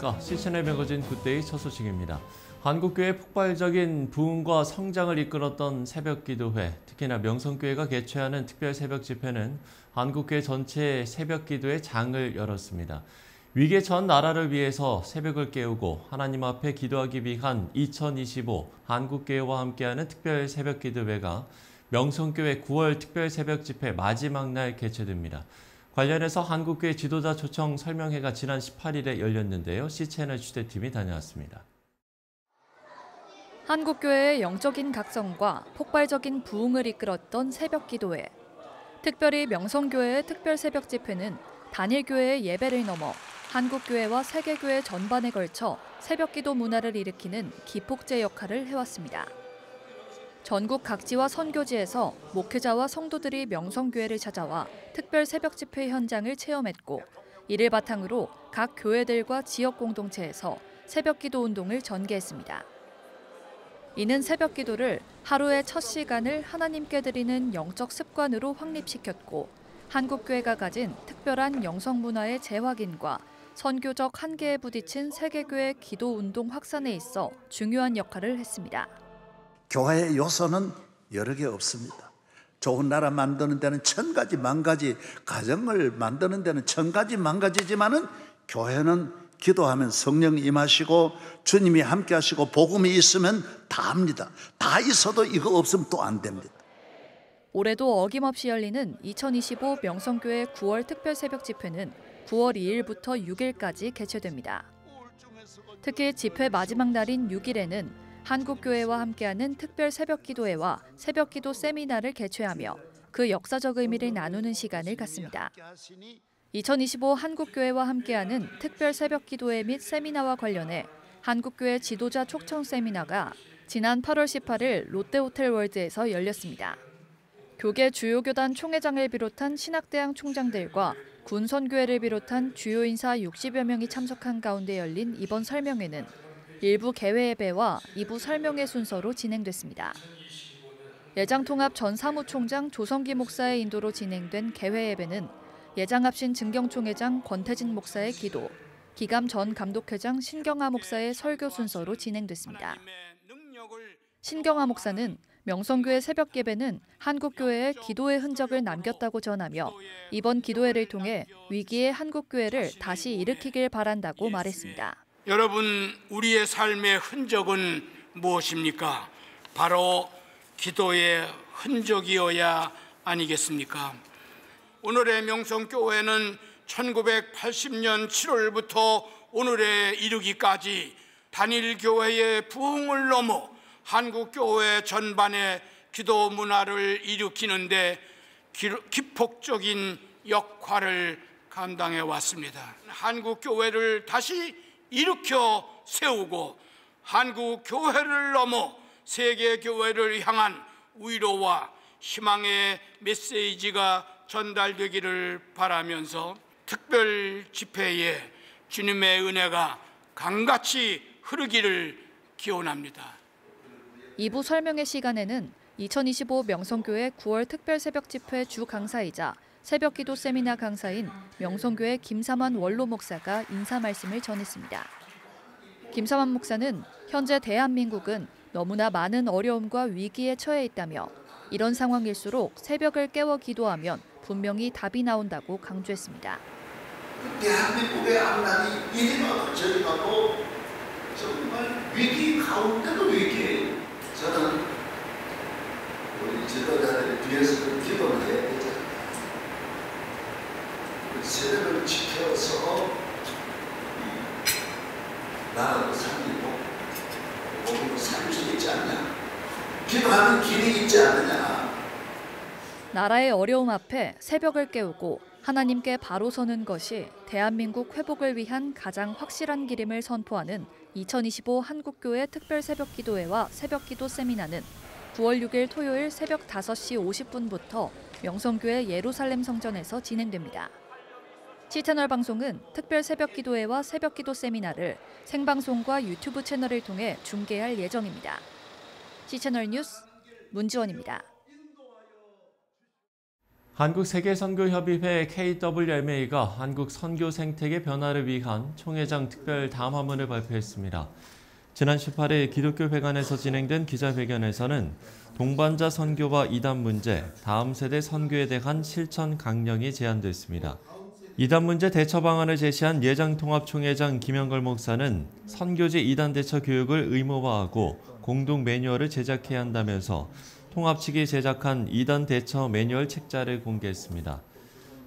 안녕하십니까. 시즌의 매거진 굿데이 첫 소식입니다. 한국교회의 폭발적인 부흥과 성장을 이끌었던 새벽기도회, 특히나 명성교회가 개최하는 특별 새벽 집회는 한국교회 전체의 새벽기도의 장을 열었습니다. 위기에 처한 나라를 위해서 새벽을 깨우고 하나님 앞에 기도하기 위한 2025 한국교회와 함께하는 특별 새벽기도회가 명성교회 9월 특별 새벽 집회 마지막 날 개최됩니다. 관련해서 한국교회 지도자 초청 설명회가 지난 18일에 열렸는데요. C채널 취재팀이 다녀왔습니다. 한국교회의 영적인 각성과 폭발적인 부흥을 이끌었던 새벽기도회. 특별히 명성교회의 특별 새벽 집회는 단일교회의 예배를 넘어 한국교회와 세계교회 전반에 걸쳐 새벽기도 문화를 일으키는 기폭제 역할을 해왔습니다. 전국 각지와 선교지에서 목회자와 성도들이 명성교회를 찾아와 특별 새벽 집회 현장을 체험했고, 이를 바탕으로 각 교회들과 지역 공동체에서 새벽기도 운동을 전개했습니다. 이는 새벽기도를 하루의 첫 시간을 하나님께 드리는 영적 습관으로 확립시켰고, 한국교회가 가진 특별한 영성문화의 재확인과 선교적 한계에 부딪힌 세계교회 기도운동 확산에 있어 중요한 역할을 했습니다. 교회의 요소는 여러 개 없습니다. 좋은 나라 만드는 데는 1000가지 만가지, 가정을 만드는 데는 1000가지 만가지지만은 교회는 기도하면 성령 임하시고 주님이 함께 하시고 복음이 있으면 다 합니다. 다 있어도 이거 없으면 또 안 됩니다. 올해도 어김없이 열리는 2025 명성교회 9월 특별 새벽 집회는 9월 2일부터 6일까지 개최됩니다. 특히 집회 마지막 날인 6일에는 한국교회와 함께하는 특별 새벽기도회와 새벽기도 세미나를 개최하며 그 역사적 의미를 나누는 시간을 갖습니다. 2025 한국교회와 함께하는 특별 새벽기도회 및 세미나와 관련해 한국교회 지도자 촉청 세미나가 지난 8월 18일 롯데호텔월드에서 열렸습니다. 교계 주요 교단 총회장을 비롯한 신학대학 총장들과 군선교회를 비롯한 주요 인사 60여 명이 참석한 가운데 열린 이번 설명회는 일부 개회 예배와 2부 설명회 순서로 진행됐습니다. 예장통합 전 사무총장 조성기 목사의 인도로 진행된 개회 예배는 예장합신 증경총회장 권태진 목사의 기도, 기감 전 감독회장 신경하 목사의 설교 순서로 진행됐습니다. 신경하 목사는 명성교회 새벽 예배는 한국교회의 기도의 흔적을 남겼다고 전하며 이번 기도회를 통해 위기의 한국교회를 다시 일으키길 바란다고 말했습니다. 여러분, 우리의 삶의 흔적은 무엇입니까? 바로 기도의 흔적이어야 아니겠습니까? 오늘의 명성교회는 1980년 7월부터 오늘에 이르기까지 단일교회의 부흥을 넘어 한국교회 전반의 기도 문화를 일으키는데 기폭적인 역할을 감당해 왔습니다. 한국교회를 다시 일으켜 세우고 한국교회를 넘어 세계교회를 향한 위로와 희망의 메시지가 전달되기를 바라면서 특별 집회에 주님의 은혜가 강같이 흐르기를 기원합니다. 2부 설명회 시간에는 2025 명성교회 9월 특별 새벽 집회 주 강사이자 새벽기도 세미나 강사인 명성교회 김삼환 원로 목사가 인사 말씀을 전했습니다. 김삼환 목사는 현재 대한민국은 너무나 많은 어려움과 위기에 처해 있다며 이런 상황일수록 새벽을 깨워 기도하면 분명히 답이 나온다고 강조했습니다. 대한민국의 앞날이 이리 가고 저리 가고 정말 위기 가운데도 위기예요. 저는 우리 지도자들 뒤에서 기도를 해야 되잖아요. 세력을 지켜서 나라도 살리고 몸도 살릴 수 있지 않냐. 기도하는 길이 있지 않느냐. 나라의 어려움 앞에 새벽을 깨우고 하나님께 바로 서는 것이 대한민국 회복을 위한 가장 확실한 길임을 선포하는 2025 한국교회 특별 새벽기도회와 새벽기도 세미나는 9월 6일 토요일 새벽 5시 50분부터 명성교회 예루살렘 성전에서 진행됩니다. C채널 방송은 특별 새벽기도회와 새벽기도 세미나를 생방송과 유튜브 채널을 통해 중계할 예정입니다. C채널 뉴스 문지원입니다. 한국세계선교협의회 KWMA가 한국 선교 생태계 변화를 위한 총회장 특별 담화문을 발표했습니다. 지난 18일 기독교회관에서 진행된 기자회견에서는 동반자 선교와 이단 문제, 다음 세대 선교에 대한 실천 강령이 제안됐습니다. 이단 문제 대처 방안을 제시한 예장통합총회장 김영걸 목사는 선교지 이단 대처 교육을 의무화하고 공동 매뉴얼을 제작해야 한다면서 통합 측이 제작한 이단 대처 매뉴얼 책자를 공개했습니다.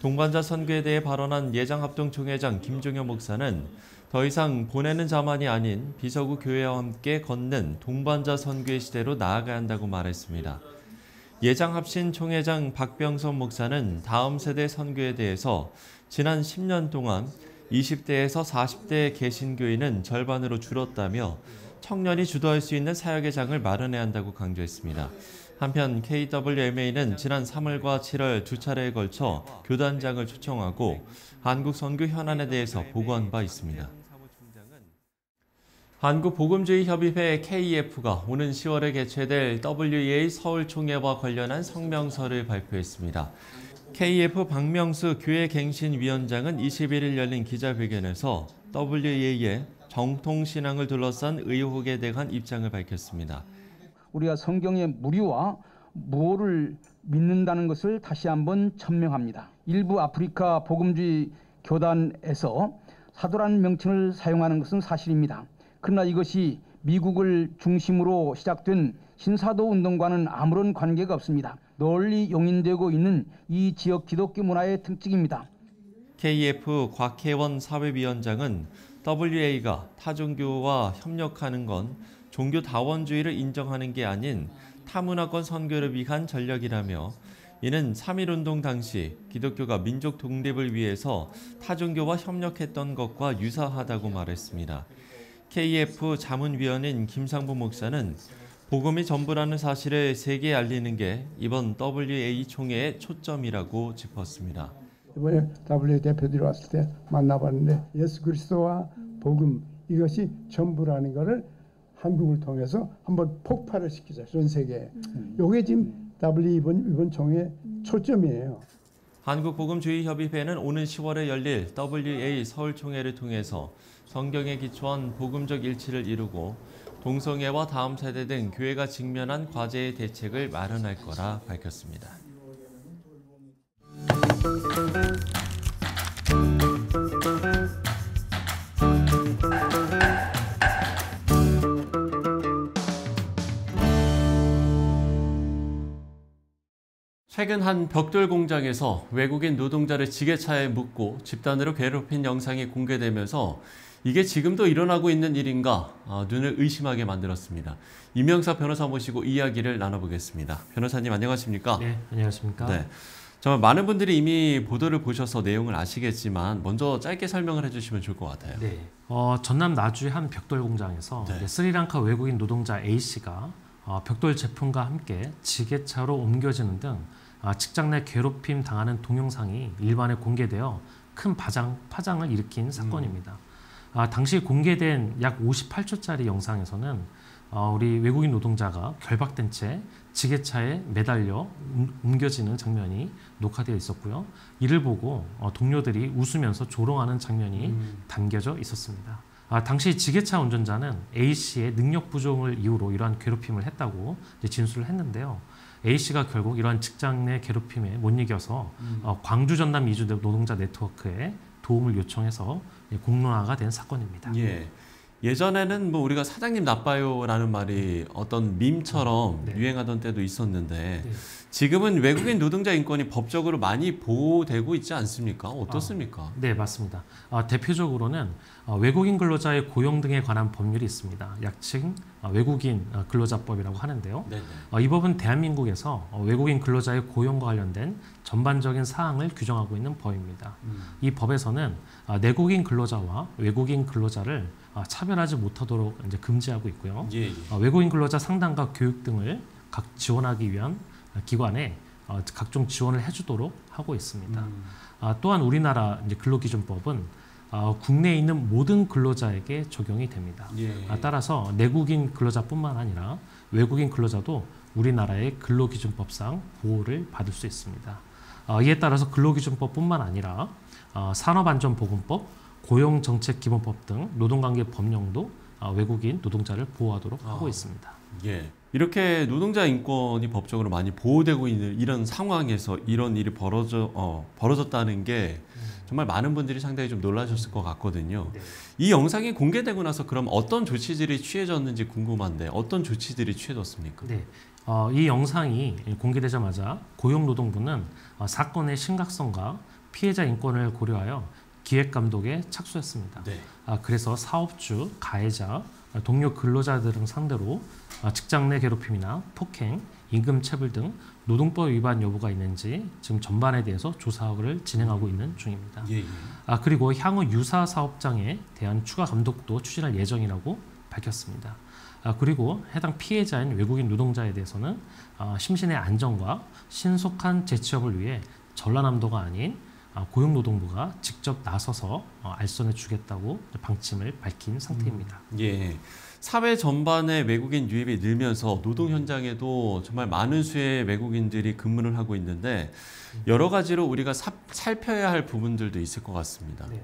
동반자 선교에 대해 발언한 예장합동총회장 김종현 목사는 더 이상 보내는 자만이 아닌 비서구 교회와 함께 걷는 동반자 선교의 시대로 나아가야 한다고 말했습니다. 예장합신 총회장 박병선 목사는 다음 세대 선교에 대해서 지난 10년 동안 20대에서 40대 개신교인은 절반으로 줄었다며 청년이 주도할 수 있는 사역의 장을 마련해야 한다고 강조했습니다. 한편 KWMA는 지난 3월과 7월 두 차례에 걸쳐 교단장을 초청하고 한국 선교 현안에 대해서 보고한 바 있습니다. 한국복음주의협의회 KEF가 오는 10월에 개최될 WEA 서울총회와 관련한 성명서를 발표했습니다. KEF 박명수 교회갱신위원장은 21일 열린 기자회견에서 WEA의 정통신앙을 둘러싼 의혹에 대한 입장을 밝혔습니다. 우리가 성경의 무리와 무오를 믿는다는 것을 다시 한번 천명합니다. 일부 아프리카 복음주의 교단에서 사도라는 명칭을 사용하는 것은 사실입니다. 그러나 이것이 미국을 중심으로 시작된 신사도 운동과는 아무런 관계가 없습니다. 널리 용인되고 있는 이 지역 기독교 문화의 특징입니다. KEF 곽혜원 사회위원장은 WEA가 타종교와 협력하는 건 종교 다원주의를 인정하는 게 아닌 타문화권 선교를 위한 전략이라며 이는 3.1운동 당시 기독교가 민족 독립을 위해서 타종교와 협력했던 것과 유사하다고 말했습니다. KEF 자문위원인 김상부 목사는 복음이 전부라는 사실을 세계에 알리는 게 이번 WEA 총회의 초점이라고 짚었습니다. 이번에 WEA 대표들이 왔을 때 만나봤는데 예수 그리스도와 복음 이것이 전부라는 것을 한국을 통해서 한번 폭발을 시키자 전 세계에. 이게 지금 WEA 이번 총회의 초점이에요. 한국복음주의협의회는 오는 10월에 열릴 WEA 서울총회를 통해서 성경에 기초한 복음적 일치를 이루고 동성애와 다음 세대 등 교회가 직면한 과제의 대책을 마련할 거라 밝혔습니다. 최근 한 벽돌 공장에서 외국인 노동자를 지게차에 묶고 집단으로 괴롭힌 영상이 공개되면서 이게 지금도 일어나고 있는 일인가 눈을 의심하게 만들었습니다. 이명사 변호사 모시고 이야기를 나눠보겠습니다. 변호사님 안녕하십니까? 네, 안녕하십니까? 네, 정말 많은 분들이 이미 보도를 보셔서 내용을 아시겠지만 먼저 짧게 설명을 해주시면 좋을 것 같아요. 네, 전남 나주의 한 벽돌 공장에서 스리랑카 외국인 노동자 A씨가 벽돌 제품과 함께 지게차로 옮겨지는 등 직장 내 괴롭힘 당하는 동영상이 일반에 공개되어 큰 파장을 일으킨 사건입니다. 당시 공개된 약 58초짜리 영상에서는 우리 외국인 노동자가 결박된 채 지게차에 매달려 옮겨지는 장면이 녹화되어 있었고요. 이를 보고 동료들이 웃으면서 조롱하는 장면이 담겨져 있었습니다. 당시 지게차 운전자는 A씨의 능력 부족을 이유로 이러한 괴롭힘을 했다고 진술을 했는데요. A씨가 결국 이러한 직장 내 괴롭힘에 못 이겨서 광주 전남 이주 노동자 네트워크에 도움을 요청해서 공론화가 된 사건입니다. 예. 예전에는 뭐 우리가 사장님 나빠요라는 말이 어떤 밈처럼 유행하던 때도 있었는데 지금은 외국인 노동자 인권이 법적으로 많이 보호되고 있지 않습니까? 어떻습니까? 네, 맞습니다. 대표적으로는 외국인 근로자의 고용 등에 관한 법률이 있습니다. 약칭 외국인 근로자법이라고 하는데요. 이 법은 대한민국에서 외국인 근로자의 고용과 관련된 전반적인 사항을 규정하고 있는 법입니다. 이 법에서는 내국인 근로자와 외국인 근로자를 차별하지 못하도록 이제 금지하고 있고요. 외국인 근로자 상담과 교육 등을 각 지원하기 위한 기관에 각종 지원을 해주도록 하고 있습니다. 또한 우리나라 이제 근로기준법은 국내에 있는 모든 근로자에게 적용이 됩니다. 따라서 내국인 근로자뿐만 아니라 외국인 근로자도 우리나라의 근로기준법상 보호를 받을 수 있습니다. 이에 따라서 근로기준법뿐만 아니라 산업안전보건법, 고용정책기본법 등 노동관계 법령도 외국인 노동자를 보호하도록 하고 있습니다. 예. 이렇게 노동자 인권이 법적으로 많이 보호되고 있는 이런 상황에서 이런 일이 벌어졌다는 게 정말 많은 분들이 상당히 좀 놀라셨을 것 같거든요. 네. 이 영상이 공개되고 나서 그럼 어떤 조치들이 취해졌는지 궁금한데 어떤 조치들이 취해졌습니까? 네. 이 영상이 공개되자마자 고용노동부는 사건의 심각성과 피해자 인권을 고려하여 기획감독에 착수했습니다. 네. 그래서 사업주, 가해자, 동료 근로자들 등 상대로 직장 내 괴롭힘이나 폭행, 임금체불 등 노동법 위반 여부가 있는지 지금 전반에 대해서 조사를 진행하고 있는 중입니다. 예, 예. 그리고 향후 유사 사업장에 대한 추가 감독도 추진할 예정이라고 밝혔습니다. 그리고 해당 피해자인 외국인 노동자에 대해서는 심신의 안정과 신속한 재취업을 위해 전라남도가 아닌 고용노동부가 직접 나서서 알선해 주겠다고 방침을 밝힌 상태입니다. 예. 사회 전반에 외국인 유입이 늘면서 노동 현장에도 정말 많은 수의 외국인들이 근무를 하고 있는데 여러 가지로 우리가 살펴야 할 부분들도 있을 것 같습니다. 네.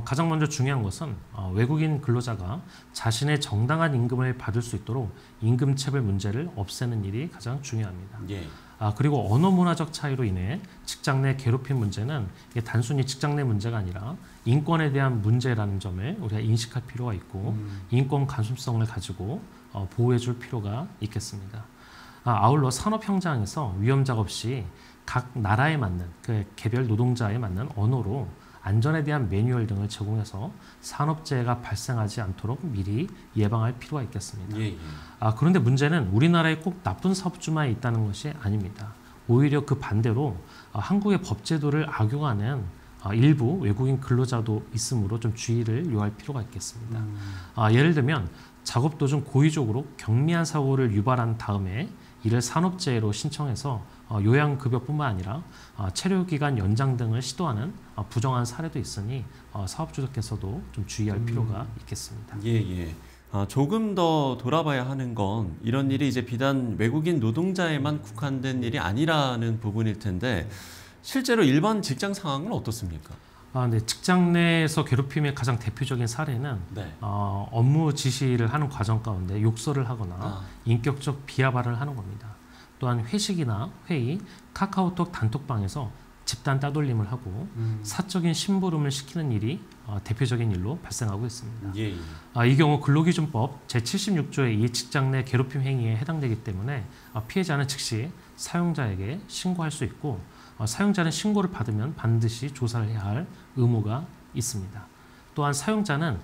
가장 먼저 중요한 것은 외국인 근로자가 자신의 정당한 임금을 받을 수 있도록 임금체불 문제를 없애는 일이 가장 중요합니다. 예. 그리고 언어 문화적 차이로 인해 직장 내 괴롭힘 문제는 이게 단순히 직장 내 문제가 아니라 인권에 대한 문제라는 점을 우리가 인식할 필요가 있고 인권 감수성을 가지고 보호해 줄 필요가 있겠습니다. 아울러 산업 현장에서 위험 작업 시 각 나라에 맞는 그 개별 노동자에 맞는 언어로 안전에 대한 매뉴얼 등을 제공해서 산업재해가 발생하지 않도록 미리 예방할 필요가 있겠습니다. 예, 예. 그런데 문제는 우리나라에 꼭 나쁜 사업주만 있다는 것이 아닙니다. 오히려 그 반대로 한국의 법제도를 악용하는 일부 외국인 근로자도 있으므로 좀 주의를 요할 필요가 있겠습니다. 예를 들면 작업 도중 고의적으로 경미한 사고를 유발한 다음에 이를 산업재해로 신청해서 요양급여뿐만 아니라 체류기간 연장 등을 시도하는 부정한 사례도 있으니 사업주들께서도 좀 주의할 필요가 있겠습니다. 예, 예. 조금 더 돌아봐야 하는 건 이런 일이 이제 비단 외국인 노동자에만 국한된 일이 아니라는 부분일 텐데 실제로 일반 직장 상황은 어떻습니까? 네, 직장 내에서 괴롭힘의 가장 대표적인 사례는 네. 업무 지시를 하는 과정 가운데 욕설을 하거나 인격적 비하 발언을 하는 겁니다. 또한 회식이나 회의, 카카오톡 단톡방에서 집단 따돌림을 하고 사적인 심부름을 시키는 일이 대표적인 일로 발생하고 있습니다. 예, 예. 이 경우 근로기준법 제76조의 이 직장 내 괴롭힘 행위에 해당되기 때문에 피해자는 즉시 사용자에게 신고할 수 있고 사용자는 신고를 받으면 반드시 조사를 해야 할 의무가 있습니다. 또한 사용자는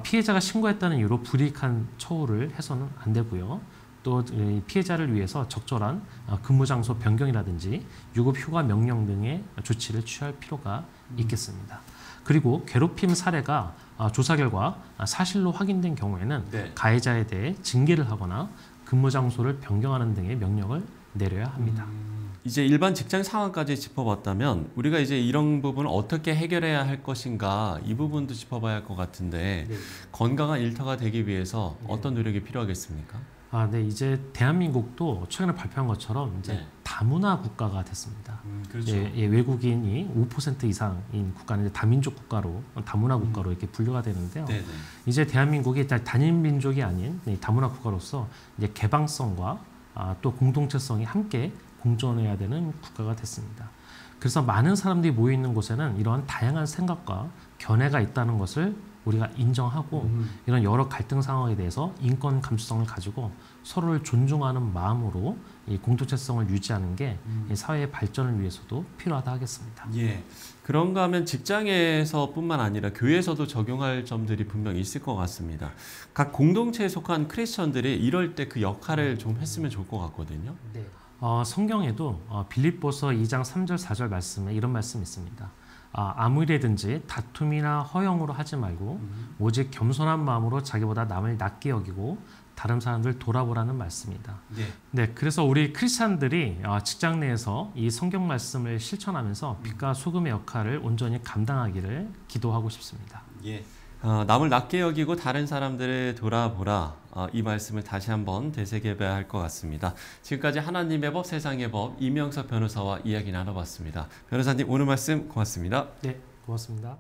피해자가 신고했다는 이유로 불이익한 처우를 해서는 안 되고요. 또 피해자를 위해서 적절한 근무 장소 변경이라든지 유급 휴가 명령 등의 조치를 취할 필요가 있겠습니다. 그리고 괴롭힘 사례가 조사 결과 사실로 확인된 경우에는 네. 가해자에 대해 징계를 하거나 근무 장소를 변경하는 등의 명령을 내려야 합니다. 이제 일반 직장 상황까지 짚어봤다면 우리가 이제 이런 부분을 어떻게 해결해야 할 것인가 이 부분도 짚어봐야 할 것 같은데 건강한 일터가 되기 위해서 어떤 노력이 필요하겠습니까? 네, 이제 대한민국도 최근에 발표한 것처럼 이제 네. 다문화 국가가 됐습니다. 그렇죠. 외국인이 5% 이상인 국가는 이제 다민족 국가로 다문화 국가로 이렇게 분류가 되는데요. 네네. 이제 대한민국이 단일 민족이 아닌 다문화 국가로서 이제 개방성과 또 공동체성이 함께 공존해야 되는 국가가 됐습니다. 그래서 많은 사람들이 모여 있는 곳에는 이러한 다양한 생각과 견해가 있다는 것을 우리가 인정하고 이런 여러 갈등 상황에 대해서 인권 감수성을 가지고 서로를 존중하는 마음으로 이 공동체성을 유지하는 게 이 사회의 발전을 위해서도 필요하다 하겠습니다. 예. 그런가 하면 직장에서뿐만 아니라 교회에서도 적용할 점들이 분명히 있을 것 같습니다. 각 공동체에 속한 크리스천들이 이럴 때 그 역할을 좀 했으면 좋을 것 같거든요. 네. 성경에도 빌립보서 2장 3절 4절 말씀에 이런 말씀이 있습니다. 아무 일에든지 다툼이나 허영으로 하지 말고 오직 겸손한 마음으로 자기보다 남을 낮게 여기고 다른 사람들 돌아보라는 말씀입니다. 네, 그래서 우리 크리스찬들이 직장 내에서 이 성경 말씀을 실천하면서 빛과 소금의 역할을 온전히 감당하기를 기도하고 싶습니다. 예. 남을 낮게 여기고 다른 사람들을 돌아보라. 이 말씀을 다시 한번 되새겨봐야 할 것 같습니다. 지금까지 하나님의 법, 세상의 법, 이명석 변호사와 이야기 나눠봤습니다. 변호사님, 오늘 말씀 고맙습니다. 네, 고맙습니다.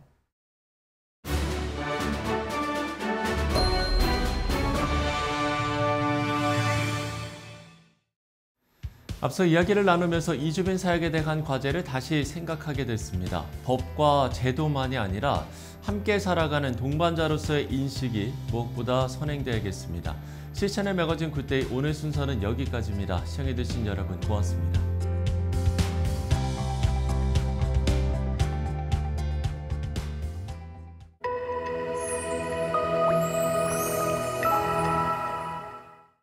앞서 이야기를 나누면서 이주빈 사역에 대한 과제를 다시 생각하게 됐습니다. 법과 제도만이 아니라 함께 살아가는 동반자로서의 인식이 무엇보다 선행돼야겠습니다. 실천에 매거진 굿데이 오늘 순서는 여기까지입니다. 시청해주신 여러분 고맙습니다.